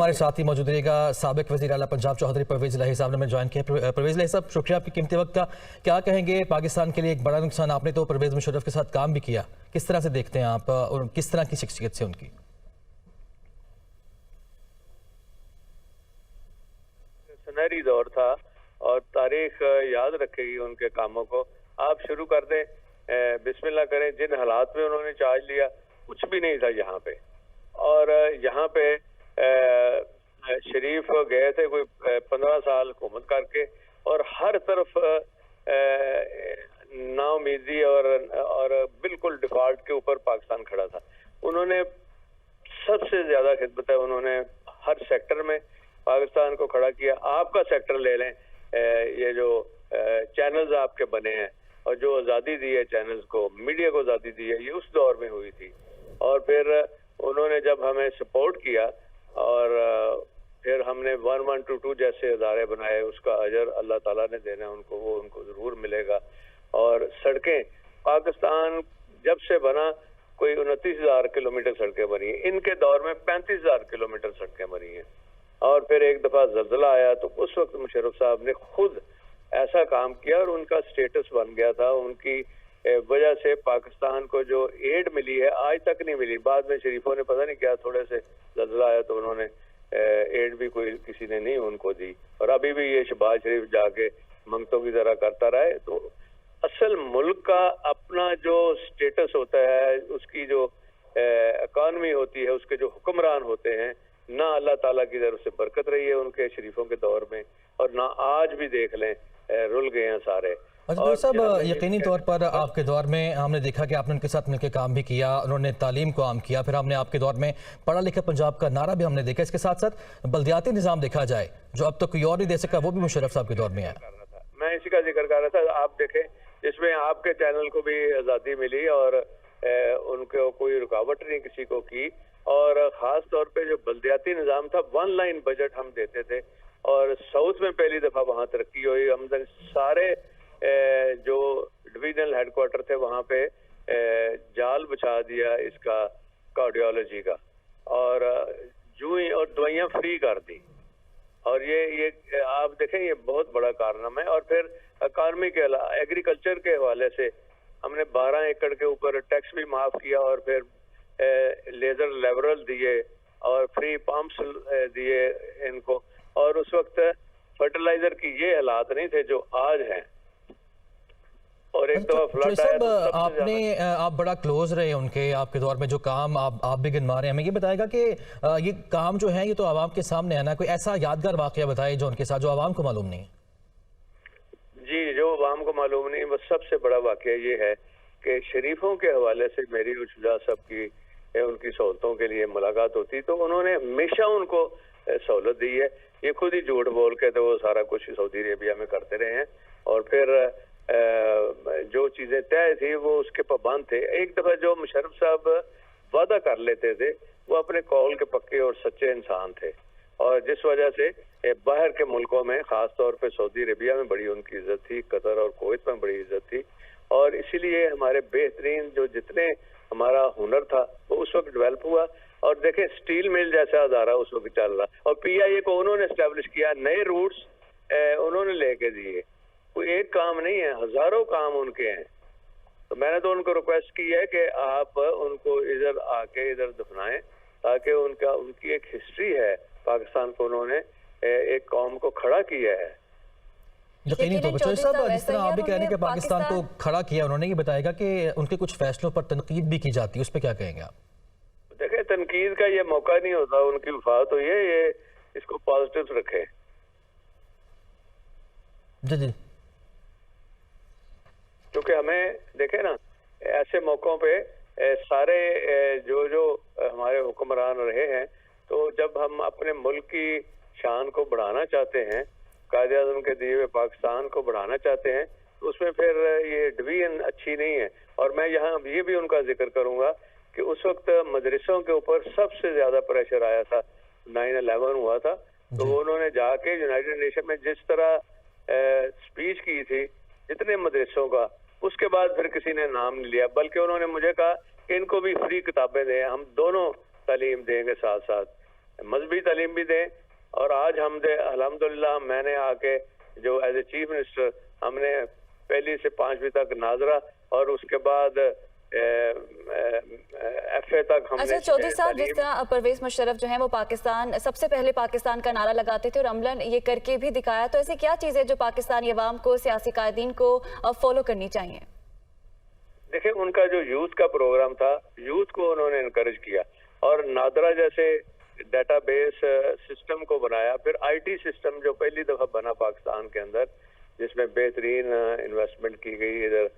हमारे साथ ही मौजूद रहेगा साबिक वज़ीर आला पंजाब चौधरी परवेज़ इलाही साहब ने हमें ज्वाइन किया। परवेज़ इलाही साहब, शुक्रिया आपके कीमती वक्त का। क्या कहेंगे, पाकिस्तान के लिए एक बड़ा नुकसान, आपने तो परवेज़ मुशर्रफ के साथ काम भी किया, किस तरह से देखते हैं आप और किस तरह की शख्सियत से उनकी? सुनहरी दौर था और तारीख याद रखेगी उनके कामों को। आप शुरू कर दें, बिस्मिल्लाह करें। जिन हालात में उन्होंने चार्ज लिया कुछ भी नहीं था यहाँ पे, और यहाँ पे शरीफ गए थे कोई 15 साल हुकूमत करके, और हर तरफ नाउमीदी और बिल्कुल डिफॉल्ट के ऊपर पाकिस्तान खड़ा था। उन्होंने सबसे ज्यादा खिदमत है, उन्होंने हर सेक्टर में पाकिस्तान को खड़ा किया। आपका सेक्टर ले लें, ये जो चैनल्स आपके बने हैं और जो आज़ादी दी है चैनल्स को, मीडिया को आज़ादी दी है, ये उस दौर में हुई थी। और फिर उन्होंने जब हमें सपोर्ट किया और फिर हमने 1122 जैसे इदारे बनाए, उसका अजर अल्लाह ताला ने देना है उनको, वो उनको ज़रूर मिलेगा। और सड़कें, पाकिस्तान जब से बना कोई 29,000 किलोमीटर सड़कें बनी हैं, इनके दौर में 35,000 किलोमीटर सड़कें बनी हैं। और फिर एक दफ़ा ज़ल्ज़ला आया तो उस वक्त मुशर्रफ साहब ने खुद ऐसा काम किया और उनका स्टेटस बन गया था। उनकी वजह से पाकिस्तान को जो एड मिली है आज तक नहीं मिली। बाद में शरीफों ने पता नहीं क्या, थोड़े से ज़ल्ज़ला आया तो उन्होंने एड भी कोई किसी ने नहीं उनको दी, और अभी भी ये शहबाज शरीफ जाके मंगतों की तरह करता रहे। तो असल मुल्क का अपना जो स्टेटस होता है, उसकी जो इकॉनमी होती है, उसके जो हुक्मरान होते हैं, ना अल्लाह ताला की तरफ से बरकत रही है उनके शरीफों के दौर में, और ना आज भी देख लें रुल गए हैं सारे। और साहब, यकीनी तौर पर आपके दौर में हमने देखा कि आपने उनके साथ मिलकर काम भी किया, उन्होंने तालीम को आम किया, फिर हमने आपके दौर में पढ़ा लिखा पंजाब का नारा भी हमने देखा। इसके साथ साथ बल्दियाती निज़ाम देखा जाए जो अब तक कोई और नहीं दे सका, वो भी मुशर्रफ साहब के दौर में आया। मैं इसी का जिक्र कर रहा था। आप देखें, जिसमें आपके चैनल को भी आज़ादी मिली और उनको कोई रुकावट नहीं किसी को की, और ख़ास तौर पे जो बल्दियाती निज़ाम था, 1 लाइन बजट हम देते थे, और साउथ में पहली दफ़ा वहाँ तरक्की हुई। हमने सारे जो डिविजनल हेडक्वार्टर थे वहाँ पे जाल बिछा दिया इसका कार्डियोलॉजी का, और और दवाइयाँ फ्री कर दी। और ये आप देखें, ये बहुत बड़ा कारनामा है। और फिर इकॉनमी के अलावा एग्रीकल्चर के हवाले से हमने 12 एकड़ के ऊपर टैक्स भी माफ़ किया, और फिर लेजर लेवरल दिए और फ्री पंप्स दिए इनको। और उस वक्त फर्टिलाइजर की ये हालात नहीं थे जो आज हैं। और एक दफा फ्लड आया तो आप बड़ा क्लोज रहे उनके, आपके दौर में जो काम आप भी गिनवा रहे हैं, हमें ये बताएगा कि ये काम जो है ये तो आवाम के सामने है ना, कोई ऐसा यादगार वाकया बताए जो उनके साथ, जो आवाम को मालूम नहीं है। जी, जो आवाम को मालूम नहीं, बस सबसे बड़ा वाकया ये है कि शरीफों के हवाले से मेरी और शुजा साहब की उनकी सहूलतों के लिए मुलाकात होती तो उन्होंने हमेशा उनको सहूलत दी है। ये खुद ही झूठ बोल के तो वो सारा कुछ सऊदी अरेबिया में करते रहे हैं, और फिर जो चीजें तय थी वो उसके पाबंद थे। एक दफा जो मुशर्रफ साहब वादा कर लेते थे, वो अपने कौल के पक्के और सच्चे इंसान थे, और जिस वजह से बाहर के मुल्कों में, खास तौर पे सऊदी अरेबिया में बड़ी उनकी इज्जत थी, कतर और कुवैत में बड़ी इज्जत थी। और इसीलिए हमारे बेहतरीन जो जितने हमारा हुनर था वो उस वक्त डेवलप हुआ। और देखें, स्टील मिल जैसा अदारा उस वक्त चल रहा, और PIA को उन्होंने एस्टेब्लिश किया, नए रूट्स उन्होंने लेके दिए। कोई एक काम नहीं है, हजारों काम उनके हैं। तो मैंने तो उनको रिक्वेस्ट की है कि आप उनको इधर आके इधर दफनाएं, ताकि उनकी एक हिस्ट्री है, पाकिस्तान को उन्होंने एक कौम को खड़ा किया है। यकीनी तौर पर साहब, जिस तरह आप भी कह रहे हैं कि पाकिस्तान को खड़ा किया उन्होंने, ये बताएगा कि उनके कुछ फैसलों पर तनकीद भी की जाती है, उस पर क्या कहेंगे आप? देखें, तनकीद का ये मौका नहीं होता, उनकी वफात हुई है, ये इसको पॉजिटिव रखें। जी, क्योंकि हमें देखें ना, ऐसे मौकों पे सारे जो हमारे हुक्मरान रहे हैं, तो जब हम अपने मुल्क की शान को बढ़ाना चाहते हैं, कायदे आज़म के दिए हुए पाकिस्तान को बढ़ाना चाहते हैं, तो उसमें फिर ये डिवीजन अच्छी नहीं है। और मैं यहाँ ये भी उनका जिक्र करूँगा कि उस वक्त मदरसों के ऊपर सबसे ज्यादा प्रेशर आया था, 9/11 हुआ था, तो उन्होंने जाके यूनाइटेड नेशन में जिस तरह स्पीच की थी जितने मदरसों का, उसके बाद फिर किसी ने नाम नहीं लिया, बल्कि उन्होंने मुझे कहा कि इनको भी फ्री किताबें दें, हम दोनों तालीम देंगे साथ साथ। मजहबी तालीम भी दें। और आज हम अल्हम्दुलिल्लाह मैंने आके जो एज ए चीफ मिनिस्टर हमने पहली से 5वीं तक नाजरा और उसके बाद FA तक हमने। अच्छा चौधरी साहब, जिस तरह परवेज मुशर्रफ जो है वो पाकिस्तान, सबसे पहले पाकिस्तान का नारा लगाते थे और अमलन ये करके भी दिखाया, तो ऐसी क्या चीज़ है जो पाकिस्तानी अवाम को, सियासी कायदीन को फॉलो करनी चाहिए? देखिए, उनका जो यूथ का प्रोग्राम था, यूथ को उन्होंने इनकरेज किया और नादरा जैसे डेटाबेस सिस्टम को बनाया। फिर IT सिस्टम जो पहली दफा बना पाकिस्तान के अंदर, जिसमें बेहतरीन इन्वेस्टमेंट की गई। इधर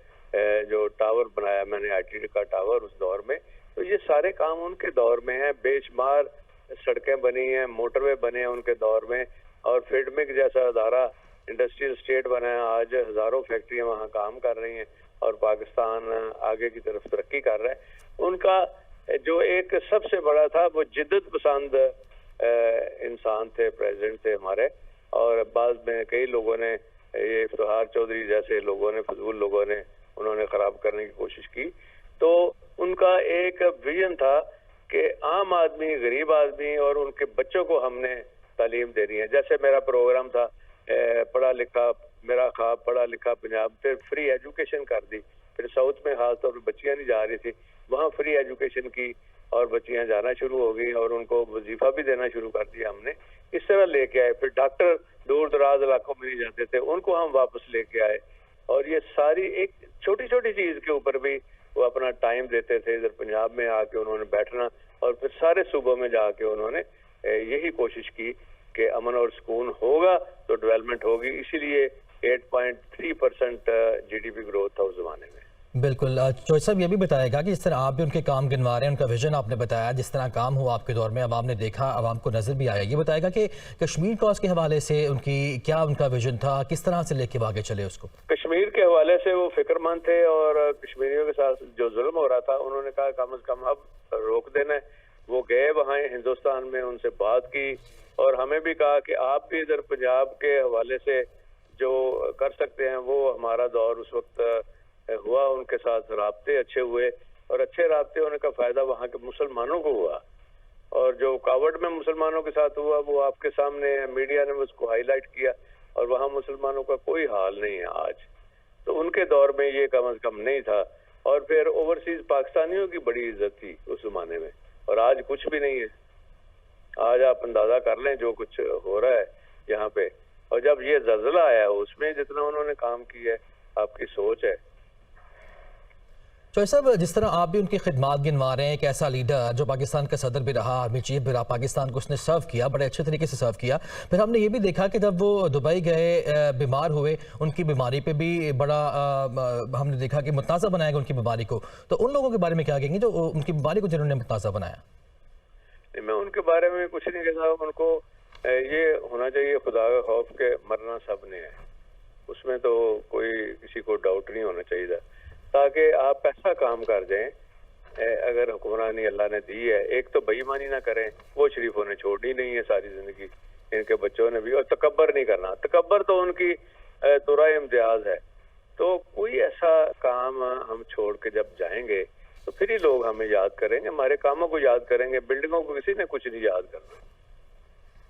जो टावर बनाया मैंने, IT का टावर उस दौर में, तो ये सारे काम उनके दौर में हैं। बेशुमार सड़कें बनी हैं, मोटरवे बने हैं उनके दौर में। और फिडमिक जैसा अदारा इंडस्ट्रियल स्टेट बना है, आज हजारों फैक्ट्रियां वहाँ काम कर रही हैं और पाकिस्तान आगे की तरफ तरक्की कर रहा है। उनका जो एक सबसे बड़ा था वो जिद्दत पसंद इंसान थे, प्रेसिडेंट थे हमारे। और बाद में कई लोगों ने, ये इफ्तिखार चौधरी जैसे लोगों ने, फजूल लोगों ने उन्होंने खराब करने की कोशिश की। तो उनका एक विजन था कि आम आदमी, गरीब आदमी और उनके बच्चों को हमने तालीम देनी है। जैसे मेरा प्रोग्राम था पढ़ा लिखा, मेरा ख्वाब पढ़ा लिखा पंजाब, फिर फ्री एजुकेशन कर दी। फिर साउथ में खास तौर पर बच्चियां नहीं जा रही थी, वहाँ फ्री एजुकेशन की और बच्चियां जाना शुरू हो गई और उनको वजीफा भी देना शुरू कर दिया हमने। इस तरह लेके आए। फिर डॉक्टर दूर दराज इलाकों में नहीं जाते थे, उनको हम वापस लेके आए। और ये सारी एक छोटी छोटी चीज के ऊपर भी वो अपना टाइम देते थे। इधर पंजाब में आके उन्होंने बैठना और फिर सारे सूबों में जाके उन्होंने यही कोशिश की कि अमन और सुकून होगा तो डेवलपमेंट होगी। इसीलिए 8.3% GDP ग्रोथ था उस जमाने में। बिल्कुल। चौधरी साहब ये भी बताएगा कि जिस तरह आप भी उनके काम गिनवा रहे हैं, उनका विजन आपने बताया, जिस तरह काम हुआ आपके दौर में, आवाम ने देखा, आवाम को नजर भी आया, ये बताएगा कि कश्मीर कॉज के हवाले से क्या उनका विजन था, किस तरह से लेके आगे चले उसको? कश्मीर के हवाले से वो फिक्रमंद थे और कश्मीरियों के साथ जो जुल्म हो रहा था उन्होंने कहा कम से कम अब रोक देना है। वो गए वहाँ हिंदुस्तान में, उनसे बात की और हमें भी कहा कि आप भी इधर पंजाब के हवाले से जो कर सकते हैं वो हमारा दौर उस वक्त हुआ। उनके साथ राब्ते अच्छे हुए और अच्छे राब्ते होने का फायदा वहाँ के मुसलमानों को हुआ। और जो कावड़ में मुसलमानों के साथ हुआ वो आपके सामने है, मीडिया ने उसको हाईलाइट किया और वहाँ मुसलमानों का कोई हाल नहीं है आज। तो उनके दौर में ये कम से कम नहीं था। और फिर ओवरसीज पाकिस्तानियों की बड़ी इज्जत थी उस जमाने में और आज कुछ भी नहीं है। आज आप अंदाजा कर लें जो कुछ हो रहा है यहाँ पे। और जब ये ज़लज़ला आया उसमें जितना उन्होंने काम किया है, आपकी सोच है। चौधरी साहब, जिस तरह आप भी उनकी खिदमात गिनवा रहे हैं, एक ऐसा लीडर जो पाकिस्तान का सदर भी रहा, आर्मी चीफ भी रहा, पाकिस्तान को उसने सर्व किया, बड़े अच्छे तरीके से सर्व किया। फिर हमने ये भी देखा कि जब वो दुबई गए, बीमार हुए, उनकी बीमारी पे भी बड़ा हमने देखा कि मुतनाज़ा बनाया उनकी बीमारी को। तो उन लोगों के बारे में क्या कहेंगे जो उनकी बीमारी को जिन्होंने मुतनाज़ा बनाया? मैं उनके बारे में कुछ नहीं कहता। उनको ये होना चाहिए, खुदा का खौफ के मरना सब ने है, उसमें तो कोई किसी को डाउट नहीं होना चाहिए। ताकि आप ऐसा काम कर जाएं, अगर हुक्मरानी अल्लाह ने दी है, एक तो बेईमानी ना करें, वो शरीफों ने छोड़नी नहीं है सारी जिंदगी, इनके बच्चों ने भी। और तकब्बर नहीं करना, तकब्बर तो उनकी तुरा इम्तियाज है। तो कोई ऐसा काम हम छोड़ के जब जाएंगे तो फिर ही लोग हमें याद करेंगे, हमारे कामों को याद करेंगे, बिल्डिंगों को किसी ने कुछ नहीं याद करना।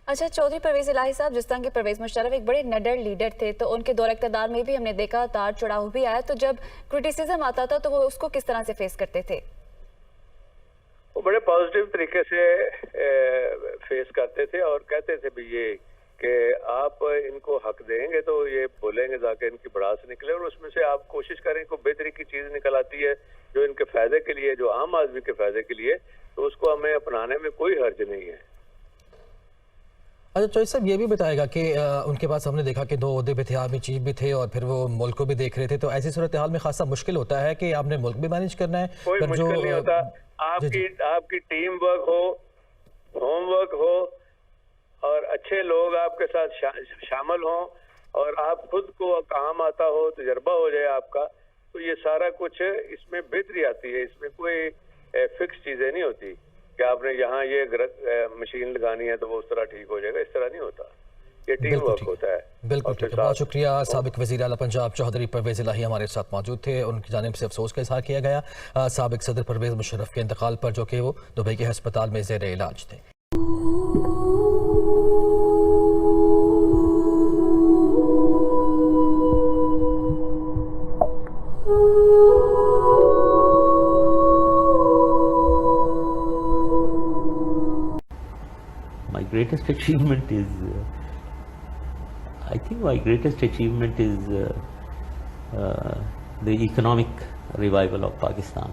अच्छा चौधरी परवेज इलाही साहब, जिस तरह के परवेज मुशर्रफ एक बड़े निडर लीडर थे, तो उनके दौर इक़्तिदार में भी हमने देखा तार चढ़ाव भी आया, तो जब क्रिटिसिज्म आता था तो वो उसको किस तरह से फेस करते थे? वो बड़े पॉजिटिव तरीके से फेस करते थे और कहते थे भी ये कि आप इनको हक देंगे तो ये बोलेंगे जाके इनकी भड़ास निकले और उसमें से आप कोशिश करें को बेहतरी की चीज निकल आती है जो इनके फायदे के लिए, जो आम आदमी के फायदे के लिए, तो उसको हमें अपनाने में कोई हर्ज नहीं है। अच्छा चौधरी साहब, ये भी बताएगा कि उनके पास हमने देखा कि 2 ओहदे भी थे, आर्मी चीफ भी थे और फिर वो मुल्क को भी देख रहे थे। तो ऐसी सूरत हाल में खासा मुश्किल होता है कि आपने मुल्क भी मैनेज करना है। कोई मुश्किल नहीं होता। आपकी टीम वर्क हो, होमवर्क हो और अच्छे लोग आपके साथ शामिल हों और आप खुद को काम आता हो, तजर्बा हो जाए आपका, तो ये सारा कुछ इसमें बेहतरी आती है। इसमें कोई फिक्स चीजें नहीं होती कि आपने यहाँ ये मशीन लगानी है तो वो उस तरह ठीक हो जाएगा, इस तरह नहीं होता। ये टीम वर्क होता है। बिल्कुल ठीक है, बहुत शुक्रिया। साबिक वज़ीर आला पंजाब चौधरी परवेज इलाही हमारे साथ मौजूद थे। उनकी जानिब से अफसोस का इजहार किया गया साबिक सदर परवेज मुशर्रफ के इंतकाल पर, जो कि वो दुबई के अस्पताल में ज़ेर इलाज थे। greatest achievement is, I think my greatest achievement is the economic revival of Pakistan.